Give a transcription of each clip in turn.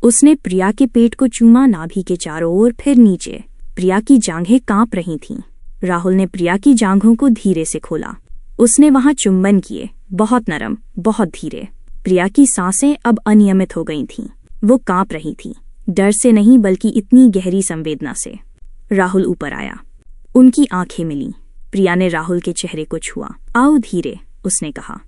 उसने प्रिया के पेट को चूमा, नाभि के चारों ओर, फिर नीचे। प्रिया की जांघें कांप रही थीं। राहुल ने प्रिया की जांघों को धीरे से खोला। उसने वहां चुंबन किए, बहुत नरम, बहुत धीरे। प्रिया की सांसें अब अनियमित हो गई थीं। वो कांप रही थी, डर से नहीं बल्कि इतनी गहरी संवेदना से। राहुल ऊपर आया। उनकी आंखें मिलीं। प्रिया ने राहुल के चेहरे को छुआ। आओ धीरे, उसने कहा।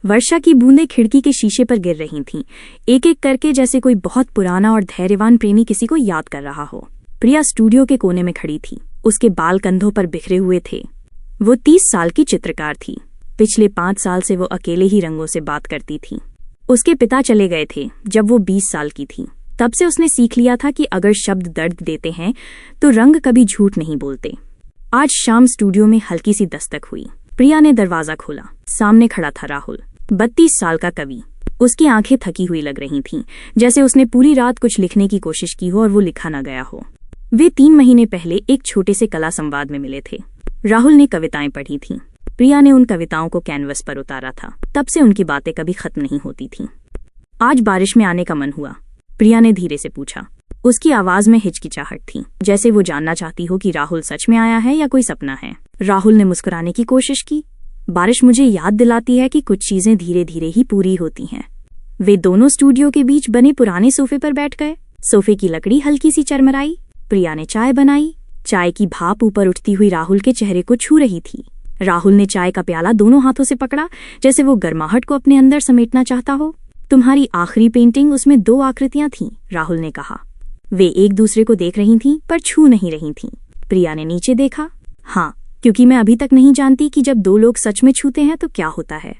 वर्षा की बूंदें खिड़की के शीशे पर गिर रही थीं, एक एक करके, जैसे कोई बहुत पुराना और धैर्यवान प्रेमी किसी को याद कर रहा हो। प्रिया स्टूडियो के कोने में खड़ी थी। उसके बाल कंधों पर बिखरे हुए थे। वो 30 साल की चित्रकार थी। पिछले 5 साल से वो अकेले ही रंगों से बात करती थी। उसके पिता चले गए थे जब वो 20 साल की थी। तब से उसने सीख लिया था कि अगर शब्द दर्द देते हैं तो रंग कभी झूठ नहीं बोलते। आज शाम स्टूडियो में हल्की सी दस्तक हुई। प्रिया ने दरवाजा खोला। सामने खड़ा था राहुल, 32 साल का कवि। उसकी आंखें थकी हुई लग रही थीं, जैसे उसने पूरी रात कुछ लिखने की कोशिश की हो और वो लिखा न गया हो। वे 3 महीने पहले एक छोटे से कला संवाद में मिले थे। राहुल ने कविताएं पढ़ी थीं। प्रिया ने उन कविताओं को कैनवस पर उतारा था। तब से उनकी बातें कभी खत्म नहीं होती थीं। आज बारिश में आने का मन हुआ? प्रिया ने धीरे से पूछा। उसकी आवाज में हिचकिचाहट थी, जैसे वो जानना चाहती हो कि राहुल सच में आया है या कोई सपना है। राहुल ने मुस्कुराने की कोशिश की। बारिश मुझे याद दिलाती है कि कुछ चीजें धीरे धीरे ही पूरी होती हैं। वे दोनों स्टूडियो के बीच बने पुराने सोफे पर बैठ गए। सोफे की लकड़ी हल्की सी चरमराई। प्रिया ने चाय बनाई। चाय की भाप ऊपर उठती हुई राहुल के चेहरे को छू रही थी। राहुल ने चाय का प्याला दोनों हाथों से पकड़ा, जैसे वो गर्माहट को अपने अंदर समेटना चाहता हो। तुम्हारी आखिरी पेंटिंग, उसमें 2 आकृतियां थीं, राहुल ने कहा। वे एक दूसरे को देख रही थीं पर छू नहीं रही थीं। प्रिया ने नीचे देखा। हाँ, क्योंकि मैं अभी तक नहीं जानती कि जब 2 लोग सच में छूते हैं तो क्या होता है।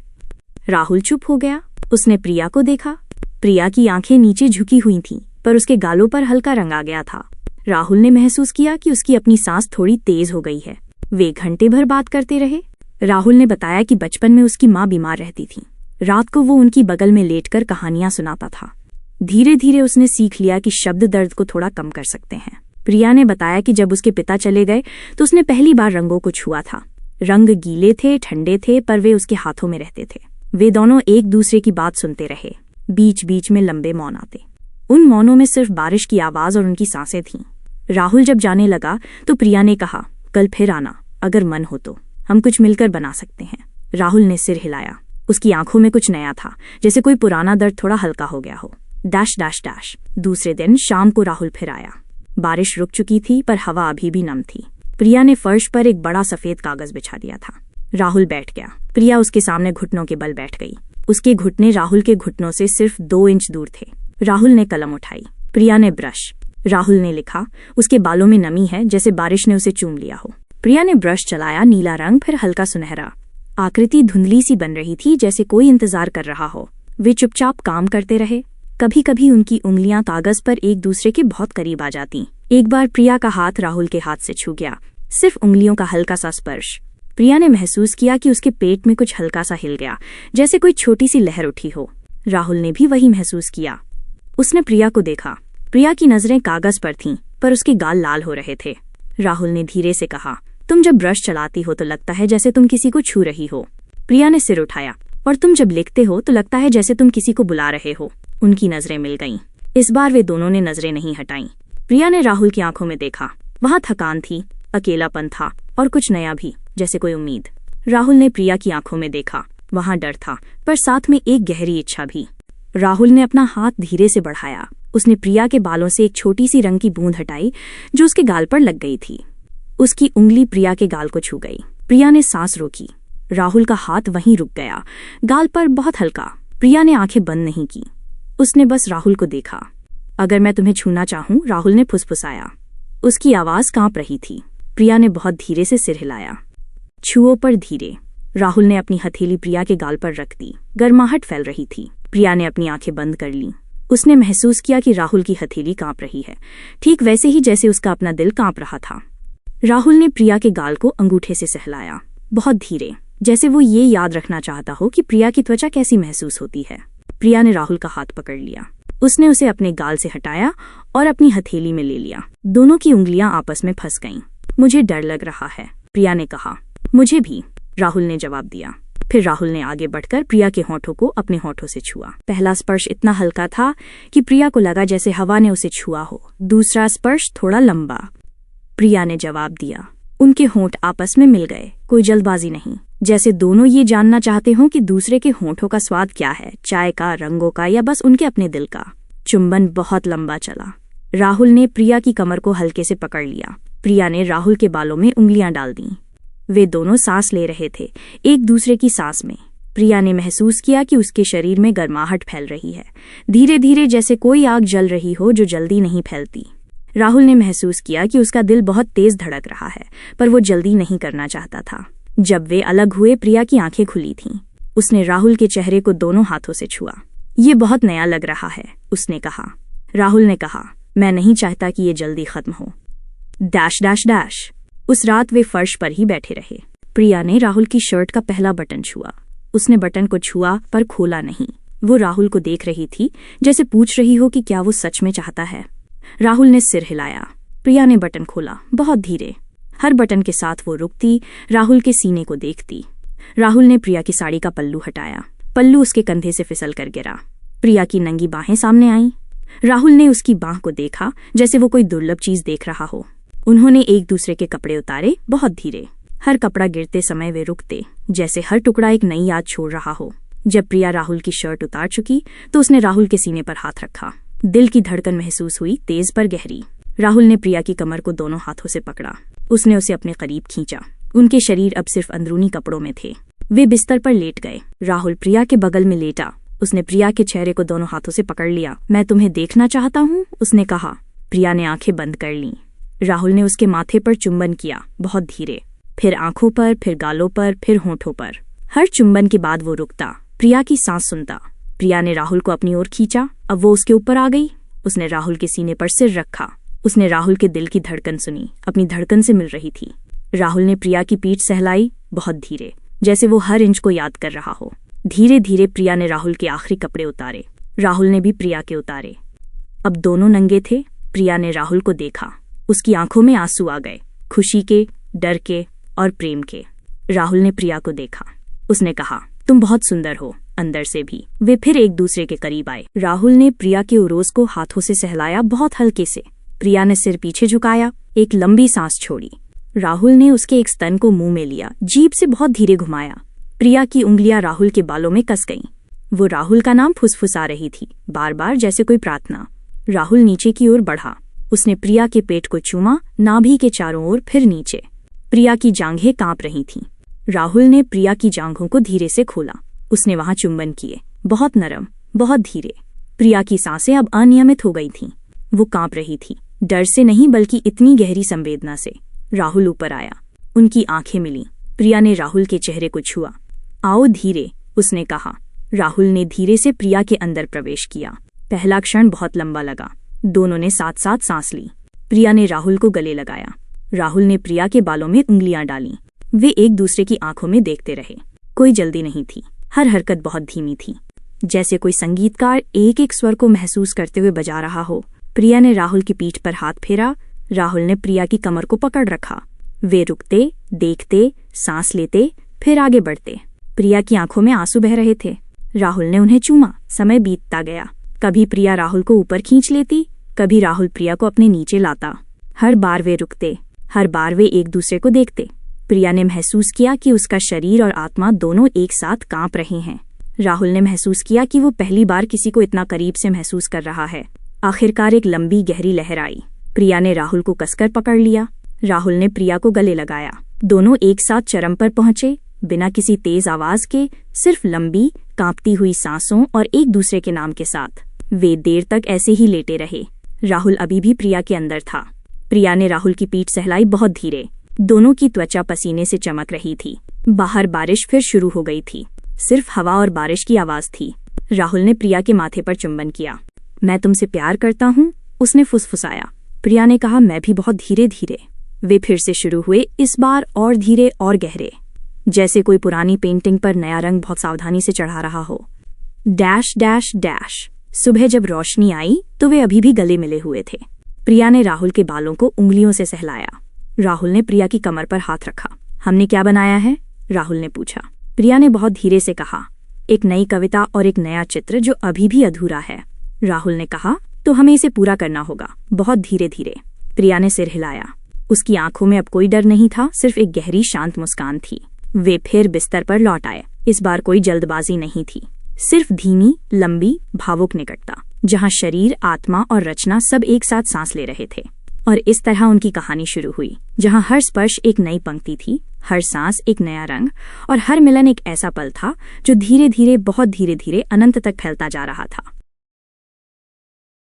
राहुल चुप हो गया। उसने प्रिया को देखा। प्रिया की आंखें नीचे झुकी हुई थीं, पर उसके गालों पर हल्का रंग आ गया था। राहुल ने महसूस किया कि उसकी अपनी सांस थोड़ी तेज हो गई है। वे घंटे भर बात करते रहे। राहुल ने बताया कि बचपन में उसकी माँ बीमार रहती थी। रात को वो उनकी बगल में लेटकर कहानियां सुनाता था। धीरे धीरे उसने सीख लिया कि शब्द दर्द को थोड़ा कम कर सकते हैं। प्रिया ने बताया कि जब उसके पिता चले गए तो उसने पहली बार रंगों को छुआ था। रंग गीले थे, ठंडे थे, पर वे उसके हाथों में रहते थे। वे दोनों एक दूसरे की बात सुनते रहे। बीच बीच में लंबे मौन आते। उन मौनों में सिर्फ बारिश की आवाज और उनकी सांसें थीं। राहुल जब जाने लगा तो प्रिया ने कहा, कल फिर आना, अगर मन हो तो हम कुछ मिलकर बना सकते हैं। राहुल ने सिर हिलाया। उसकी आंखों में कुछ नया था, जैसे कोई पुराना दर्द थोड़ा हल्का हो गया हो। Dash dash dash. दूसरे दिन शाम को राहुल फिर आया। बारिश रुक चुकी थी, पर हवा अभी भी नम थी। प्रिया ने फर्श पर एक बड़ा सफेद कागज बिछा दिया था। राहुल बैठ गया। प्रिया उसके सामने घुटनों के बल बैठ गई। उसके घुटने राहुल के घुटनों से सिर्फ 2 इंच दूर थे। राहुल ने कलम उठाई। प्रिया ने ब्रश। राहुल ने लिखा। उसके बालों में नमी है, जैसे बारिश ने उसे चूम लिया हो। प्रिया ने ब्रश चलाया। नीला रंग, फिर हल्का सुनहरा। आकृति धुंधली सी बन रही थी, जैसे कोई इंतजार कर रहा हो। वे चुपचाप काम करते रहे। कभी कभी उनकी उंगलियां कागज पर एक दूसरे के बहुत करीब आ जाती। एक बार प्रिया का हाथ राहुल के हाथ से छू गया, सिर्फ उंगलियों का हल्का सा स्पर्श। प्रिया ने महसूस किया कि उसके पेट में कुछ हल्का सा हिल गया, जैसे कोई छोटी सी लहर उठी हो। राहुल ने भी वही महसूस किया। उसने प्रिया को देखा। प्रिया की नजरें कागज पर थीं, पर उसके गाल लाल हो रहे थे। राहुल ने धीरे से कहा, तुम जब ब्रश चलाती हो तो लगता है जैसे तुम किसी को छू रही हो। प्रिया ने सिर उठाया। और तुम जब लिखते हो तो लगता है जैसे तुम किसी को बुला रहे हो। उनकी नजरें मिल गईं। इस बार वे दोनों ने नजरें नहीं हटाईं। प्रिया ने राहुल की आंखों में देखा। वहां थकान थी, अकेलापन था, और कुछ नया भी, जैसे कोई उम्मीद। राहुल ने प्रिया की आंखों में देखा। वहां डर था, पर साथ में एक गहरी इच्छा भी। राहुल ने अपना हाथ धीरे से बढ़ाया। उसने प्रिया के बालों से एक छोटी सी रंग की बूंद हटाई, जो उसके गाल पर लग गई थी। उसकी उंगली प्रिया के गाल को छू गई। प्रिया ने सांस रोकी। राहुल का हाथ वहीं रुक गया, गाल पर बहुत हल्का। प्रिया ने आंखें बंद नहीं की। उसने बस राहुल को देखा। अगर मैं तुम्हें छूना चाहूं, राहुल ने फुसफुसाया। उसकी आवाज कांप रही थी। प्रिया ने बहुत धीरे से सिर हिलाया। छुओ, पर धीरे। राहुल ने अपनी हथेली प्रिया के गाल पर रख दी। गर्माहट फैल रही थी। प्रिया ने अपनी आंखें बंद कर लीं। उसने महसूस किया कि राहुल की हथेली कांप रही है, ठीक वैसे ही जैसे उसका अपना दिल कांप रहा था। राहुल ने प्रिया के गाल को अंगूठे से सहलाया, बहुत धीरे, जैसे वो ये याद रखना चाहता हो कि प्रिया की त्वचा कैसी महसूस होती है। प्रिया ने राहुल का हाथ पकड़ लिया। उसने उसे अपने गाल से हटाया और अपनी हथेली में ले लिया। दोनों की उंगलियां आपस में फंस गईं। मुझे डर लग रहा है, प्रिया ने कहा। मुझे भी, राहुल ने जवाब दिया। फिर राहुल ने आगे बढ़कर प्रिया के होठों को अपने होठों से छुआ। पहला स्पर्श इतना हल्का था कि प्रिया को लगा जैसे हवा ने उसे छुआ हो। दूसरा स्पर्श थोड़ा लंबा। प्रिया ने जवाब दिया। उनके होंठ आपस में मिल गए। कोई जल्दबाजी नहीं, जैसे दोनों ये जानना चाहते हों कि दूसरे के होठों का स्वाद क्या है, चाय का, रंगों का, या बस उनके अपने दिल का। चुंबन बहुत लंबा चला। राहुल ने प्रिया की कमर को हल्के से पकड़ लिया। प्रिया ने राहुल के बालों में उंगलियां डाल दीं। वे दोनों सांस ले रहे थे, एक दूसरे की सांस में। प्रिया ने महसूस किया कि उसके शरीर में गर्माहट फैल रही है, धीरे धीरे, जैसे कोई आग जल रही हो जो जल्दी नहीं फैलती। राहुल ने महसूस किया कि उसका दिल बहुत तेज धड़क रहा है, पर वो जल्दी नहीं करना चाहता था। जब वे अलग हुए, प्रिया की आंखें खुली थीं। उसने राहुल के चेहरे को दोनों हाथों से छुआ। ये बहुत नया लग रहा है, उसने कहा। राहुल ने कहा, मैं नहीं चाहता कि ये जल्दी खत्म हो। Dash dash dash. उस रात वे फर्श पर ही बैठे रहे। प्रिया ने राहुल की शर्ट का पहला बटन छुआ। उसने बटन को छुआ पर खोला नहीं। वो राहुल को देख रही थी, जैसे पूछ रही हो कि क्या वो सच में चाहता है। राहुल ने सिर हिलाया। प्रिया ने बटन खोला, बहुत धीरे। हर बटन के साथ वो रुकती, राहुल के सीने को देखती। राहुल ने प्रिया की साड़ी का पल्लू हटाया। पल्लू उसके कंधे से फिसल कर गिरा। प्रिया की नंगी बाहें सामने आईं। राहुल ने उसकी बाह को देखा, जैसे वो कोई दुर्लभ चीज देख रहा हो। उन्होंने एक दूसरे के कपड़े उतारे, बहुत धीरे। हर कपड़ा गिरते समय वे रुकते, जैसे हर टुकड़ा एक नई याद छोड़ रहा हो। जब प्रिया राहुल की शर्ट उतार चुकी तो उसने राहुल के सीने पर हाथ रखा। दिल की धड़कन महसूस हुई, तेज पर गहरी। राहुल ने प्रिया की कमर को दोनों हाथों से पकड़ा। उसने उसे अपने करीब खींचा। उनके शरीर अब सिर्फ अंदरूनी कपड़ों में थे। वे बिस्तर पर लेट गए। राहुल प्रिया के बगल में लेटा। उसने प्रिया के चेहरे को दोनों हाथों से पकड़ लिया। मैं तुम्हें देखना चाहता हूँ, उसने कहा। प्रिया ने आंखें बंद कर लीं। राहुल ने उसके माथे पर चुंबन किया, बहुत धीरे। फिर आंखों पर, फिर गालों पर, फिर होठों पर। हर चुंबन के बाद वो रुकता, प्रिया की सांस सुनता। प्रिया ने राहुल को अपनी ओर खींचा। अब वो उसके ऊपर आ गई। उसने राहुल के सीने पर सिर रखा। उसने राहुल के दिल की धड़कन सुनी, अपनी धड़कन से मिल रही थी। राहुल ने प्रिया की पीठ सहलाई, बहुत धीरे, जैसे वो हर इंच को याद कर रहा हो। धीरे धीरे प्रिया ने राहुल के आखिरी कपड़े उतारे। राहुल ने भी प्रिया के उतारे। अब दोनों नंगे थे। प्रिया ने राहुल को देखा। उसकी आंखों में आंसू आ गए, खुशी के, डर के और प्रेम के। राहुल ने प्रिया को देखा। उसने कहा, तुम बहुत सुंदर हो, अंदर से भी। वे फिर एक दूसरे के करीब आए। राहुल ने प्रिया के उरोस को हाथों से सहलाया, बहुत हल्के से। प्रिया ने सिर पीछे झुकाया, एक लंबी सांस छोड़ी। राहुल ने उसके एक स्तन को मुंह में लिया, जीभ से बहुत धीरे घुमाया। प्रिया की उंगलियां राहुल के बालों में कस गईं। वो राहुल का नाम फुसफुसा रही थी, बार बार, जैसे कोई प्रार्थना। राहुल नीचे की ओर बढ़ा। उसने प्रिया के पेट को चूमा, नाभि के चारों ओर, फिर नीचे। प्रिया की जांघें कांप रही थीं। राहुल ने प्रिया की जांघों को धीरे से खोला। उसने वहां चुंबन किए, बहुत नरम, बहुत धीरे। प्रिया की सांसें अब अनियमित हो गई थीं। वो कांप रही थी, डर से नहीं बल्कि इतनी गहरी संवेदना से। राहुल ऊपर आया। उनकी आंखें मिलीं। प्रिया ने राहुल के चेहरे को छुआ। आओ धीरे, उसने कहा। राहुल ने धीरे से प्रिया के अंदर प्रवेश किया। पहला क्षण बहुत लंबा लगा। दोनों ने साथ साथ सांस ली। प्रिया ने राहुल को गले लगाया। राहुल ने प्रिया के बालों में उंगलियां डालीं। वे एक दूसरे की आंखों में देखते रहे। कोई जल्दी नहीं थी। हर हरकत बहुत धीमी थी, जैसे कोई संगीतकार एक एक स्वर को महसूस करते हुए बजा रहा हो। प्रिया ने राहुल की पीठ पर हाथ फेरा। राहुल ने प्रिया की कमर को पकड़ रखा। वे रुकते, देखते, सांस लेते, फिर आगे बढ़ते। प्रिया की आंखों में आंसू बह रहे थे। राहुल ने उन्हें चूमा। समय बीतता गया। कभी प्रिया राहुल को ऊपर खींच लेती, कभी राहुल प्रिया को अपने नीचे लाता। हर बार वे रुकते, हर बार वे एक दूसरे को देखते। प्रिया ने महसूस किया कि उसका शरीर और आत्मा दोनों एक साथ कांप रहे हैं। राहुल ने महसूस किया कि वो पहली बार किसी को इतना करीब से महसूस कर रहा है। आखिरकार एक लंबी गहरी लहर आई। प्रिया ने राहुल को कसकर पकड़ लिया। राहुल ने प्रिया को गले लगाया। दोनों एक साथ चरम पर पहुंचे, बिना किसी तेज आवाज के, सिर्फ लंबी कांपती हुई सांसों और एक दूसरे के नाम के साथ। वे देर तक ऐसे ही लेटे रहे। राहुल अभी भी प्रिया के अंदर था। प्रिया ने राहुल की पीठ सहलाई, बहुत धीरे। दोनों की त्वचा पसीने से चमक रही थी। बाहर बारिश फिर शुरू हो गई थी। सिर्फ हवा और बारिश की आवाज थी। राहुल ने प्रिया के माथे पर चुंबन किया। मैं तुमसे प्यार करता हूँ, उसने फुसफुसाया। प्रिया ने कहा, मैं भी, बहुत धीरे धीरे। वे फिर से शुरू हुए, इस बार और धीरे और गहरे, जैसे कोई पुरानी पेंटिंग पर नया रंग बहुत सावधानी से चढ़ा रहा हो। Dash dash dash. सुबह जब रोशनी आई तो वे अभी भी गले मिले हुए थे। प्रिया ने राहुल के बालों को उंगलियों से सहलाया। राहुल ने प्रिया की कमर पर हाथ रखा। हमने क्या बनाया है? राहुल ने पूछा। प्रिया ने बहुत धीरे से कहा, एक नई कविता और एक नया चित्र जो अभी भी अधूरा है। राहुल ने कहा, तो हमें इसे पूरा करना होगा, बहुत धीरे धीरे। प्रिया ने सिर हिलाया। उसकी आंखों में अब कोई डर नहीं था, सिर्फ एक गहरी शांत मुस्कान थी। वे फिर बिस्तर पर लौट आए। इस बार कोई जल्दबाजी नहीं थी, सिर्फ धीमी, लंबी, भावुक निकटता, जहां शरीर, आत्मा और रचना सब एक साथ सांस ले रहे थे। और इस तरह उनकी कहानी शुरू हुई, जहां हर स्पर्श एक नई पंक्ति थी, हर सांस एक नया रंग, और हर मिलन एक ऐसा पल था जो धीरे धीरे, बहुत धीरे धीरे अनंत तक फैलता जा रहा था।